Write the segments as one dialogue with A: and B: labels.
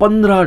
A: 15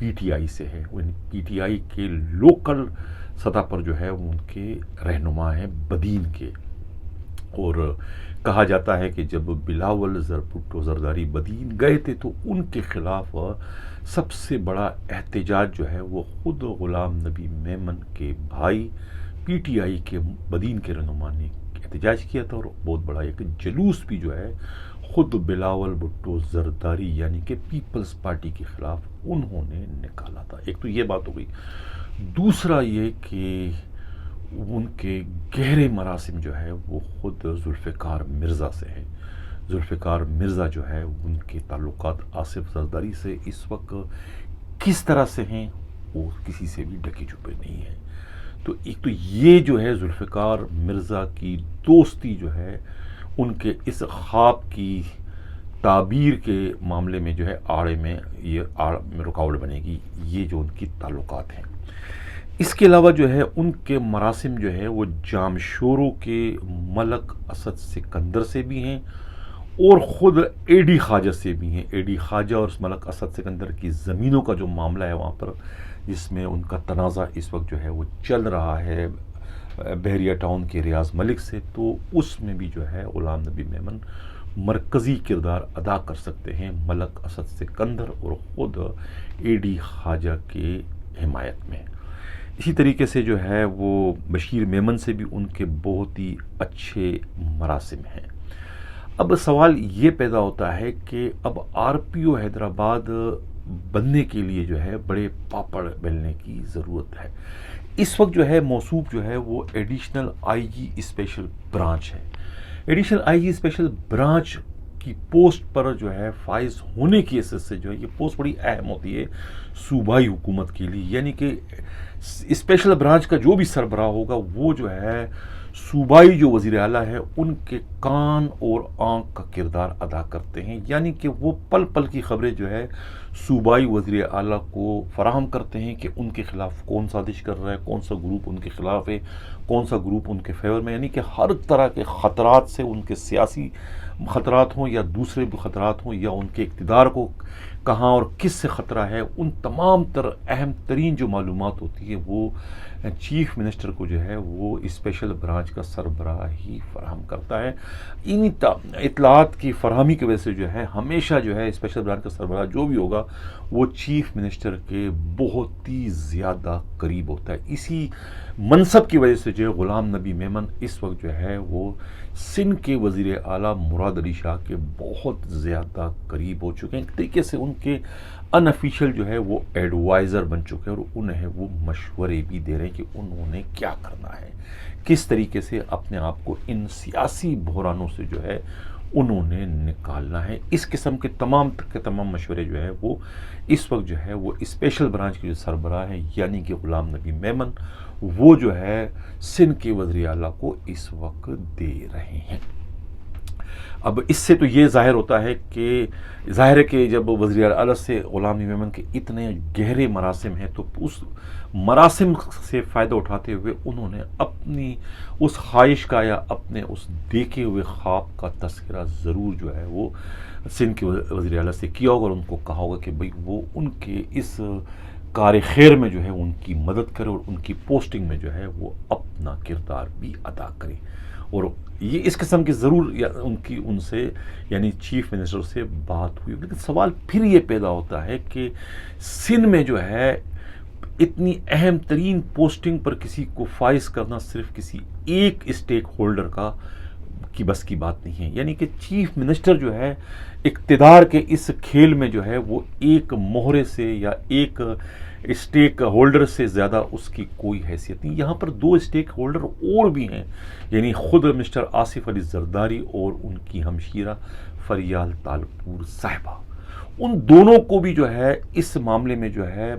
A: P T I سے ہے. P T I کے لوکل سطح پر جو ہے ان کے رہنما ہیں بدین کے. اور کہا جاتا ہے کہ جب بلاول بھٹو زرداری بدین گئے تھے تو ان کے خلاف سب سے بڑا احتجاج جو ہے وہ خود غلام نبی میمن کے بھائی پی ٹی آئی کے بدین کے رہنما نے احتجاج کیا تھا. اور بہت بڑا ایک جلوس بھی جو ہے خود بلاول بھٹو زرداری یعنی کہ پیپلز پارٹی کے خلاف انہوں نے نکالا تھا. ایک تو یہ بات ہو گئی. دوسرا یہ کہ ان کے گہرے مراسم جو ہے وہ خود ذوالفقار مرزا سے ہیں. ذوالفقار مرزا جو ہے ان کے تعلقات آصف زرداری سے اس وقت کس طرح سے ہیں وہ کسی سے بھی ڈھکے چھپے نہیں ہیں. تو ایک تو یہ جو ہے ذوالفقار مرزا کی دوستی جو ہے ان کے اس خواب کی تعبیر کے معاملے میں جو ہے آڑے میں یہ رکاوٹ بنے گی. یہ جو ان کی تعلقات ہیں. اس کے علاوہ جو ہے ان کے مراسم جو ہے وہ جامشورو کے ملک اسد سکندر سے بھی ہیں اور خود اے ڈی خواجہ سے بھی ہیں. اے ڈی خواجہ اور ملک اسد سکندر کی زمینوں کا جو معاملہ ہے وہاں پر جس میں ان کا تنازع اس وقت جو ہے وہ چل رہا ہے بحریہ ٹاؤن کے ریاض ملک سے, تو اس میں بھی جو ہے غلام نبی میمن مرکزی کردار ادا کر سکتے ہیں ملک اسد سکندر اور خود اے ڈی خواجہ کے حمایت میں. اسی طریقے سے جو ہے وہ بشیر میمن سے بھی ان کے بہت ہی اچھے مراسم ہیں. اب سوال یہ پیدا ہوتا ہے کہ اب آر پی او حیدرآباد بننے کے لیے جو ہے بڑے پاپڑ بیلنے کی ضرورت ہے. اس وقت جو ہے موصوف جو ہے وہ additional I G special branch ہے. Additional I G special branch کی پوسٹ پر جو ہے فائز ہونے کی حیثیت سے جو ہے یہ پوسٹ بڑی اہم ہوتی ہے صوبائی حکومت کے لیے. یعنی کہ اسپیشل برانچ کا جو بھی سربراہ ہوگا وہ جو ہے صوبائی جو وزیر اعلیٰ ہے ان کے کان اور آنکھ کا کردار ادا کرتے ہیں. یعنی کہ وہ پل پل کی خبریں جو ہے صوبائی وزیر اعلیٰ کو فراہم کرتے ہیں کہ ان کے خلاف کون سازش کر رہا ہے, کون سا گروپ ان کے خلاف ہے, کون سا گروپ ان کے فیور میں. یعنی کہ ہر طرح کے خطرات سے, ان کے سیاسی خطرات ہوں یا دوسرے بھی خطرات ہوں یا ان کے اقتدار کو کہاں اور کس سے خطرہ ہے, ان تمام تر اہم ترین جو معلومات ہوتی ہے وہ چیف منسٹر کو جو ہے وہ اسپیشل برانچ کا سربراہ ہی فراہم کرتا ہے. ان اطلاعات کی فراہمی کی وجہ سے جو ہے ہمیشہ جو ہے اسپیشل برانچ کا سربراہ جو بھی ہوگا وہ چیف منسٹر کے بہت ہی زیادہ قریب ہوتا ہے. اسی منصب کی وجہ سے جو ہے غلام نبی میمن اس وقت جو ہے وہ سندھ کے وزیر اعلیٰ مراد علی شاہ کے بہت زیادہ قریب ہو چکے ہیں. ایک طریقے سے ان کے ان افیشیل جو ہے وہ ایڈوائزر بن چکے ہیں اور انہیں وہ مشورے بھی دے رہے ہیں کہ انہوں نے کیا کرنا ہے, کس طریقے سے اپنے آپ کو ان سیاسی بحرانوں سے جو ہے انہوں نے نکالنا ہے. اس قسم کے تمام مشورے جو ہے وہ اس وقت جو ہے وہ اسپیشل برانچ کے جو سربراہ ہیں یعنی کہ غلام نبی میمن وہ جو ہے سندھ کے وزیر اعلیٰ کو اس وقت دے رہے ہیں. اب اس سے تو یہ ظاہر ہوتا ہے کہ ظاہر ہے کہ جب وزیر اعلیٰ سے غلام نبی میمن کے اتنے گہرے مراسم ہیں تو اس مراسم سے فائدہ اٹھاتے ہوئے انہوں نے اپنی اس خواہش کا یا اپنے اس دیکھے ہوئے خواب کا تذکرہ ضرور جو ہے وہ سندھ کے وزیر اعلیٰ سے کیا ہوگا اور ان کو کہا ہوگا کہ بھئی وہ ان کے اس کار خیر میں جو ہے ان کی مدد کرے اور ان کی پوسٹنگ میں جو ہے وہ اپنا کردار بھی ادا کرے. اور یہ اس قسم کی ضرور ان سے یعنی چیف منسٹر سے بات ہوئی. لیکن سوال پھر یہ پیدا ہوتا ہے کہ سندھ میں جو ہے اتنی اہم ترین پوسٹنگ پر کسی کو فائز کرنا صرف کسی ایک اسٹیک ہولڈر کی بس کی بات نہیں ہے. یعنی کہ چیف منسٹر جو ہے اقتدار کے اس کھیل میں جو ہے وہ ایک مہرے سے یا ایک اسٹیک ہولڈر سے زیادہ اس کی کوئی حیثیت نہیں. یہاں پر دو اسٹیک ہولڈر اور بھی ہیں یعنی خود مسٹر آصف علی زرداری اور ان کی ہمشیرہ فریال تالپور صاحبہ. ان دونوں کو بھی جو ہے اس معاملے میں جو ہے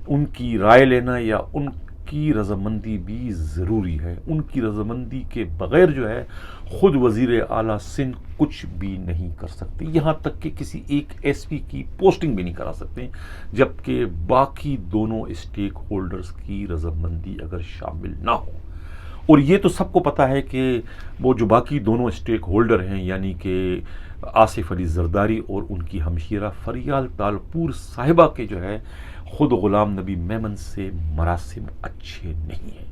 A: ان کی رائے لینا یا ان کی رضامندی بھی ضروری ہے. ان کی رضامندی کے بغیر جو ہے خود وزیر اعلیٰ سندھ کچھ بھی نہیں کر سکتے, یہاں تک کہ کسی ایک ایس پی کی پوسٹنگ بھی نہیں کرا سکتے جبکہ باقی دونوں اسٹیک ہولڈرز کی رضامندی اگر شامل نہ ہو. اور یہ تو سب کو پتہ ہے کہ وہ جو باقی دونوں اسٹیک ہولڈر ہیں یعنی کہ آصف علی زرداری اور ان کی ہمشیرہ فریال تالپور صاحبہ کے جو ہے خود غلام نبی میمن سے مراسم اچھے نہیں ہیں.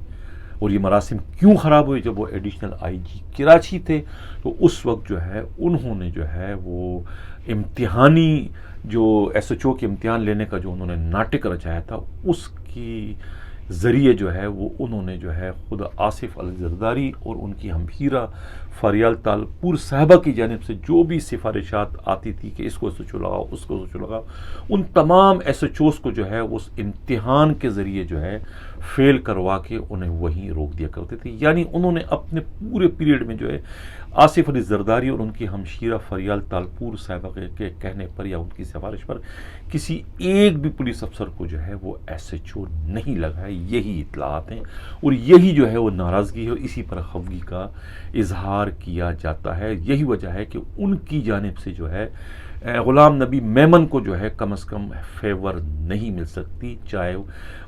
A: اور یہ مراسم کیوں خراب ہوئے؟ جب وہ ایڈیشنل آئی جی کراچی تھے تو اس وقت جو ہے انہوں نے جو ہے وہ امتحانی جو ایس ایچ او کے امتحان لینے کا جو انہوں نے ناٹک رچایا تھا، اس کی ذریعے جو ہے وہ انہوں نے جو ہے خود آصف الزرداری اور ان کی ہمشیرہ فریال تالپور صاحبہ کی جانب سے جو بھی سفارشات آتی تھی کہ اس کو ایس ایچ او لگاؤ، اس کو ایس ایچ او لگاؤ، ان تمام ایس ایچ اوز کو جو ہے اس امتحان کے ذریعے جو ہے فیل کروا کے انہیں وہیں روک دیا کرتے تھے. یعنی انہوں نے اپنے پورے پیریڈ میں جو ہے آصف علی زرداری اور ان کی ہمشیرہ فریال تالپور صاحبہ کے کہنے پر یا ان کی سفارش پر کسی ایک بھی پولیس افسر کو جو ہے وہ ایس ایچ او نہیں لگائے. یہی اطلاعات ہیں اور یہی جو ہے وہ ناراضگی ہے اور اسی پر خفگی کا اظہار کیا جاتا ہے. یہی وجہ ہے کہ ان کی جانب سے جو ہے غلام نبی میمن کو جو ہے کم از کم فیور نہیں مل سکتی، چاہے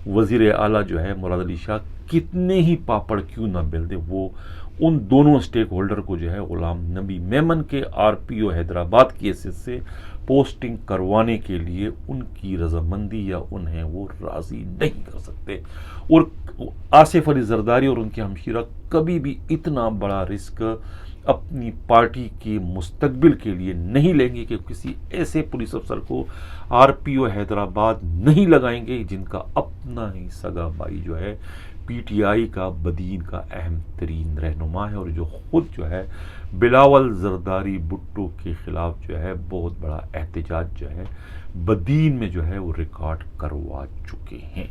A: وزیر اعلیٰ جو ہے مراد علی شاہ کتنے ہی پاپڑ کیوں نہ بیل دے، وہ ان دونوں اسٹیک ہولڈر کو جو ہے غلام نبی میمن کے آر پی او حیدرآباد کی حیثیت سے پوسٹنگ کروانے کے لیے ان کی رضامندی یا انہیں وہ راضی نہیں کر سکتے. اور آصف علی زرداری اور ان کے ہمشیرہ کبھی بھی اتنا بڑا رسک اپنی پارٹی کے مستقبل کے لیے نہیں لیں گے کہ کسی ایسے پولیس افسر کو آر پی او حیدرآباد نہیں لگائیں گے جن کا اپنا ہی سگا بھائی جو ہے پی ٹی آئی کا بدین کا اہم ترین رہنما ہے اور جو خود جو ہے بلاول زرداری بھٹو کے خلاف جو ہے بہت بڑا احتجاج جو ہے بدین میں جو ہے وہ ریکارڈ کروا چکے ہیں.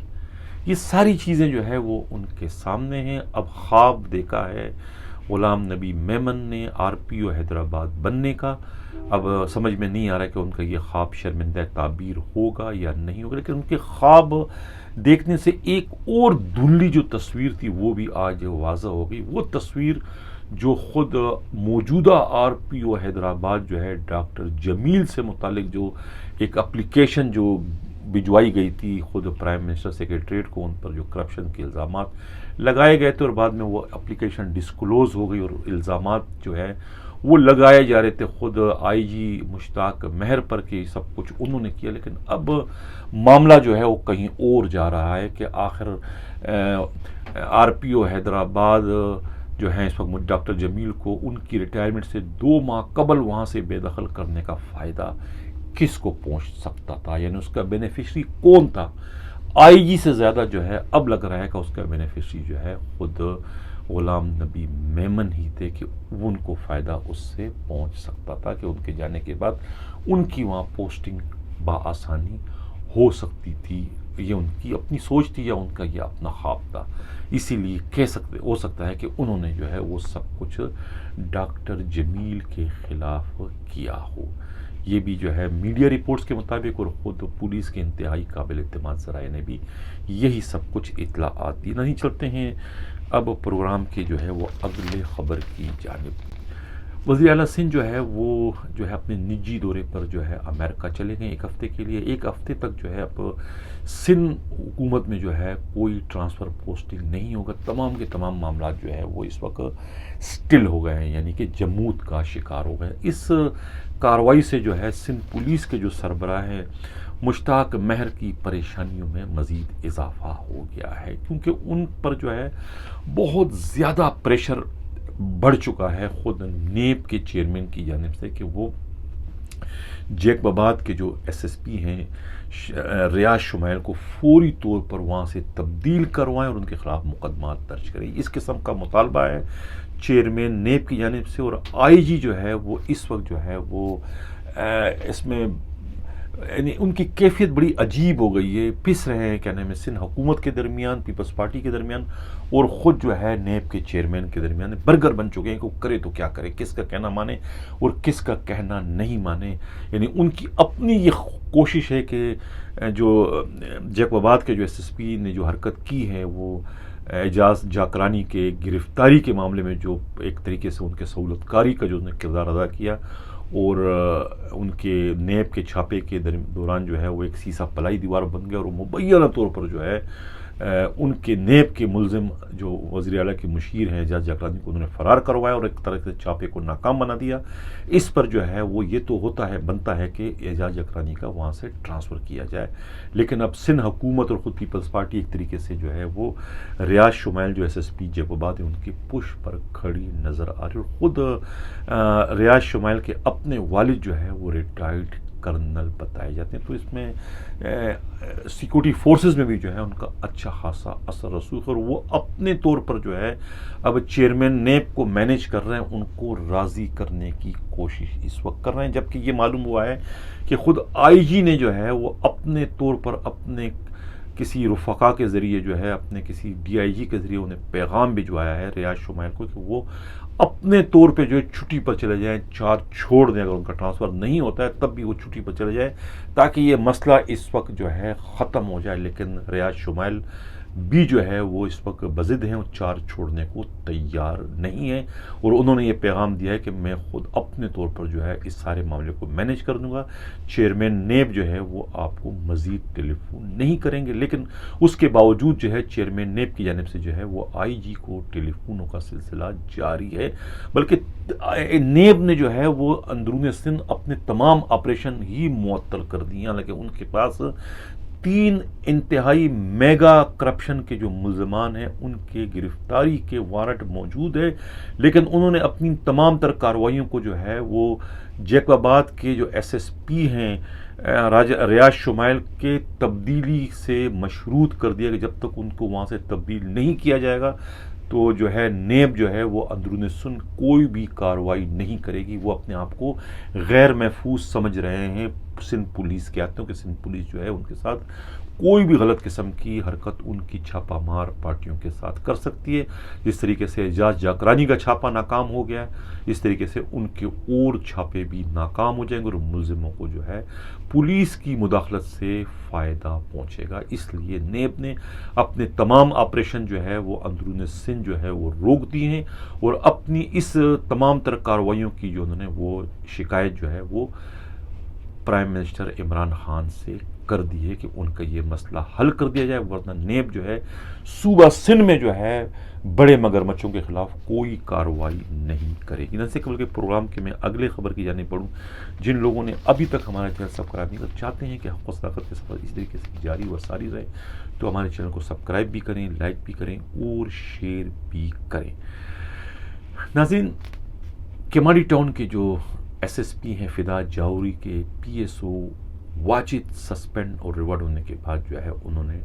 A: یہ ساری چیزیں جو ہے وہ ان کے سامنے ہیں. اب خواب دیکھا ہے غلام نبی میمن نے آر پی او حیدرآباد بننے کا. اب سمجھ میں نہیں آ رہا کہ ان کا یہ خواب شرمندہ تعبیر ہوگا یا نہیں ہوگا، لیکن ان کے خواب دیکھنے سے ایک اور دھندلی جو تصویر تھی وہ بھی آج واضح ہو گئی. وہ تصویر جو خود موجودہ آر پی او حیدرآباد جو ہے ڈاکٹر جمیل سے متعلق جو ایک اپلیکیشن جو بھجوائی گئی تھی خود پرائم منسٹر سیکریٹریٹ کو، ان پر جو کرپشن کے الزامات لگائے گئے تھے اور بعد میں وہ اپلیکیشن ڈسکلوز ہو گئی اور الزامات جو ہے وہ لگائے جا رہے تھے خود آئی جی مشتاق مہر پر کہ سب کچھ انہوں نے کیا. لیکن اب معاملہ جو ہے وہ کہیں اور جا رہا ہے کہ آخر آر پی او حیدرآباد جو ہیں اس وقت ڈاکٹر جمیل کو ان کی ریٹائرمنٹ سے 2 ماہ قبل وہاں سے بے دخل کرنے کا فائدہ کس کو پہنچ سکتا تھا، یعنی اس کا بینیفیشری کون تھا. آئی جی سے زیادہ جو ہے اب لگ رہا ہے کہ اس کا بینیفیشری جو ہے خود غلام نبی میمن ہی تھے کہ ان کو فائدہ اس سے پہنچ سکتا تھا کہ ان کے جانے کے بعد ان کی وہاں پوسٹنگ بآسانی ہو سکتی تھی. یہ ان کی اپنی سوچ تھی یا ان کا یہ اپنا خواب تھا. اسی لیے ہو سکتا ہے کہ انہوں نے جو ہے وہ سب کچھ ڈاکٹر جمیل کے خلاف کیا ہو. یہ بھی جو ہے میڈیا رپورٹس کے مطابق اور خود پولیس کے انتہائی قابل اعتماد ذرائع نے بھی یہی سب کچھ اطلاعات دی. نہیں چلتے ہیں اب پروگرام کے جو ہے وہ اگلے خبر کی جانب. وزیر اعلیٰ سندھ جو ہے وہ جو ہے اپنے نجی دورے پر جو ہے امریکہ چلے گئے 1 ہفتے کے لیے. 1 ہفتے تک جو ہے اب سندھ حکومت میں جو ہے کوئی ٹرانسفر پوسٹنگ نہیں ہوگا. تمام کے تمام معاملات جو ہے وہ اس وقت سٹل ہو گئے ہیں، یعنی کہ جمود کا شکار ہو گئے. اس کارروائی سے جو ہے سندھ پولیس کے جو سربراہ ہیں مشتاق مہر کی پریشانیوں میں مزید اضافہ ہو گیا ہے، کیونکہ ان پر جو ہے بہت زیادہ پریشر بڑھ چکا ہے خود نیب کے چیئرمین کی جانب سے کہ وہ جیک باباد کے جو ایس ایس پی ہیں ریاض شمائل کو فوری طور پر وہاں سے تبدیل کروائیں اور ان کے خلاف مقدمات درج کریں. اس قسم کا مطالبہ ہے چیئرمین نیب کی جانب سے. اور آئی جی جو ہے وہ اس وقت جو ہے وہ اس میں یعنی ان کی کیفیت بڑی عجیب ہو گئی ہے. پس رہے ہیں کیا نام ہے سندھ حکومت کے درمیان، پیپلز پارٹی کے درمیان اور خود جو ہے نیب کے چیئرمین کے درمیان برگر بن چکے ہیں کہ وہ کرے تو کیا کرے، کس کا کہنا مانے اور کس کا کہنا نہیں مانے. یعنی ان کی اپنی یہ کوشش ہے کہ جو جیک آباد کے جو ایس ایس پی نے جو حرکت کی ہے وہ اعجاز جاکرانی کے گرفتاری کے معاملے میں جو ایک طریقے سے ان کے سہولت کاری کا جو انہوں نے کردار ادا کیا اور ان کے نیب کے چھاپے کے دوران جو ہے وہ ایک سیسا پلائی دیوار بن گیا اور وہ مبینہ طور پر جو ہے ان کے نیب کے ملزم جو وزیر اعلیٰ کے مشیر ہیں اعجاز جاکرانی کو انہوں نے فرار کروایا اور ایک طرح سے چھاپے کو ناکام بنا دیا. اس پر جو ہے وہ یہ تو بنتا ہے کہ اعجاز جاکرانی کا وہاں سے ٹرانسفر کیا جائے. لیکن اب سندھ حکومت اور خود پیپلز پارٹی ایک طریقے سے جو ہے وہ ریاض شمائل جو SSP جیکوباد ہیں ان کی پش پر کھڑی نظر آ رہی. اور خود ریاض شمائل کے اپنے والد جو ہے وہ ریٹائرڈ کرنل بتائے جاتے ہیں. تو اس میں سیکورٹی فورسز میں بھی جو ہے ان کا اچھا خاصا اثر رسوخ، اور وہ اپنے طور پر جو ہے اب چیئرمین نیب کو مینیج کر رہے ہیں، ان کو راضی کرنے کی کوشش اس وقت کر رہے ہیں. جبکہ یہ معلوم ہوا ہے کہ خود IG نے جو ہے وہ اپنے طور پر اپنے کسی رفقا کے ذریعے جو ہے اپنے کسی DIG کے ذریعے انہیں پیغام بھجوایا ہے ریاض شمائل کو کہ وہ اپنے طور پہ جو ہے چھٹی پر چلے جائیں، چارج چھوڑ دیں. اگر ان کا ٹرانسفر نہیں ہوتا ہے تب بھی وہ چھٹی پر چلے جائیں تاکہ یہ مسئلہ اس وقت جو ہے ختم ہو جائے. لیکن ریاض شمائل بھی جو ہے وہ اس وقت بضد ہیں اور چارج چھوڑنے کو تیار نہیں ہیں، اور انہوں نے یہ پیغام دیا ہے کہ میں خود اپنے طور پر جو ہے اس سارے معاملے کو مینیج کر دوں گا. چیئرمین نیب جو ہے وہ آپ کو مزید ٹیلی فون نہیں کریں گے. لیکن اس کے باوجود جو ہے چیئرمین نیب کی جانب سے جو ہے وہ IG کو ٹیلی فونوں کا سلسلہ جاری ہے. بلکہ نیب نے جو ہے وہ اندرون سندھ اپنے تمام آپریشن ہی معطل کر دیے، حالانکہ ان کے پاس 3 انتہائی میگا کرپشن کے جو ملزمان ہیں ان کے گرفتاری کے وارنٹ موجود ہے. لیکن انہوں نے اپنی تمام تر کارروائیوں کو جو ہے وہ جیکوباد کے جو SSP ہیں ریاض شمائل کے تبدیلی سے مشروط کر دیا کہ جب تک ان کو وہاں سے تبدیل نہیں کیا جائے گا تو جو ہے نیب جو ہے وہ اندرون سندھ کوئی بھی کارروائی نہیں کرے گی. وہ اپنے آپ کو غیر محفوظ سمجھ رہے ہیں سندھ پولیس کے ہاتھوں، کہ سندھ پولیس جو ہے ان کے ساتھ کوئی بھی غلط قسم کی حرکت ان کی چھاپہ مار پارٹیوں کے ساتھ کر سکتی ہے. جس طریقے سے اعجاز جاکرانی کا چھاپہ ناکام ہو گیا ہے، اس طریقے سے ان کے اور چھاپے بھی ناکام ہو جائیں گے اور ملزموں کو جو ہے پولیس کی مداخلت سے فائدہ پہنچے گا. اس لیے نیب نے اپنے تمام آپریشن جو ہے وہ اندرون سندھ جو ہے وہ روک دی ہیں، اور اپنی اس تمام تر کارروائیوں کی جو انہوں نے وہ شکایت جو ہے وہ پرائم منسٹر عمران خان سے کر دی ہے کہ ان کا یہ مسئلہ حل کر دیا جائے، ورنہ نیب جو ہے صوبہ سندھ میں جو ہے بڑے مگرمچھوں کے خلاف کوئی کارروائی نہیں کرے گی. نہ سے قبل کے پروگرام کے میں اگلے خبر کی جانب بڑھوں. جن لوگوں نے ابھی تک ہمارا چینل سبسکرائب نہیں کر چاہتے ہیں کہ حق و صداقت کے سفر اس طریقے سے جاری و ساری رہے تو ہمارے چینل کو سبسکرائب بھی کریں، لائک بھی کریں اور شیئر بھی کریں. ناظرین، کیماڑی ٹاؤن کے جو SSP ہیں فدا جاوری کے PSO واجد سسپینڈ اور ریوارڈ ہونے کے بعد جو ہے انہوں نے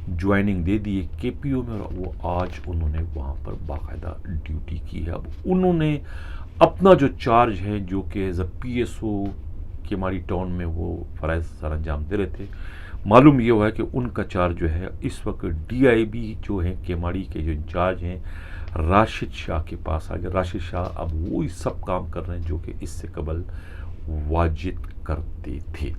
A: جوائننگ دے دی ہے KPO میں، اور وہ آج انہوں نے وہاں پر باقاعدہ ڈیوٹی کی ہے. اب انہوں نے اپنا جو چارج ہے جو کہ as a PSO Keamari town میں وہ فرائض سر انجام دے رہے تھے، معلوم یہ ہوا ہے کہ ان کا چارج جو ہے اس وقت DIB جو ہیں کیماڑی کے جو انچارج ہیں راشد شاہ کے پاس آ گیا. راشد شاہ اب وہی سب کام کر رہے ہیں جو کہ اس سے قبل واجد کرتے تھے.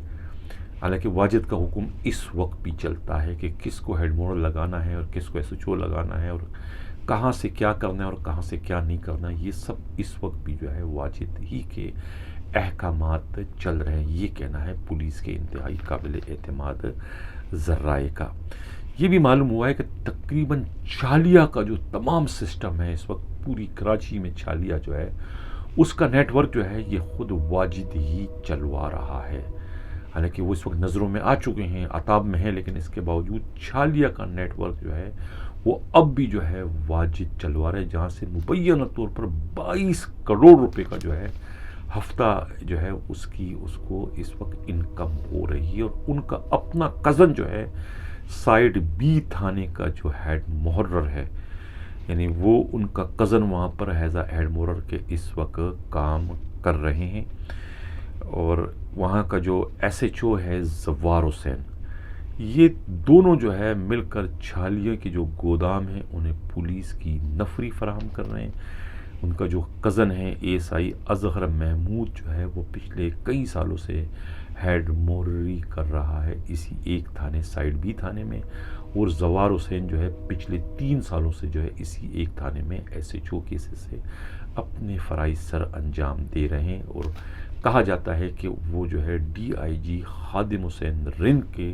A: حالانکہ واجد کا حکم اس وقت بھی چلتا ہے کہ کس کو ہیڈ مورل لگانا ہے اور کس کو SHO لگانا ہے اور کہاں سے کیا کرنا ہے اور کہاں سے کیا نہیں کرنا ہے، یہ سب اس وقت بھی جو ہے واجد ہی کے احکامات چل رہے ہیں. یہ کہنا ہے پولیس کے انتہائی قابل اعتماد ذرائع کا. یہ بھی معلوم ہوا ہے کہ تقریباً چالیہ کا جو تمام سسٹم ہے اس وقت پوری کراچی میں چالیہ جو ہے اس کا نیٹ ورک جو ہے یہ خود واجد ہی چلوا رہا ہے. حالانکہ وہ اس وقت نظروں میں آ چکے ہیں، عطاب میں ہیں، لیکن اس کے باوجود چالیہ کا نیٹ ورک جو ہے وہ اب بھی جو ہے واجد چلوا رہے ہیں، جہاں سے مبینہ طور پر 22 کروڑ روپے کا جو ہے ہفتہ جو ہے اس کو اس وقت انکم ہو رہی ہے. اور ان کا اپنا کزن جو ہے سائیڈ B تھانے کا جو ہیڈ محرر ہے، یعنی وہ ان کا کزن وہاں پر ایز اے ہیڈ محرر کے اس وقت کام کر رہے ہیں. اور وہاں کا جو SHO ہے زوار حسین، یہ دونوں جو ہے مل کر چھالیہ کے جو گودام ہیں انہیں پولیس کی نفری فراہم کر رہے ہیں. ان کا جو کزن ہے ASI اظہر محمود جو ہے وہ پچھلے کئی سالوں سے ہیڈ مورری کر رہا ہے اسی ایک تھانے سائیڈ B تھانے میں، اور زوار حسین جو ہے پچھلے 3 سالوں سے جو ہے اسی ایک تھانے میں SHO کیسز سے اپنے فرائض سر انجام دے رہے ہیں. اور کہا جاتا ہے کہ وہ جو ہے DIG خادم حسین رند کے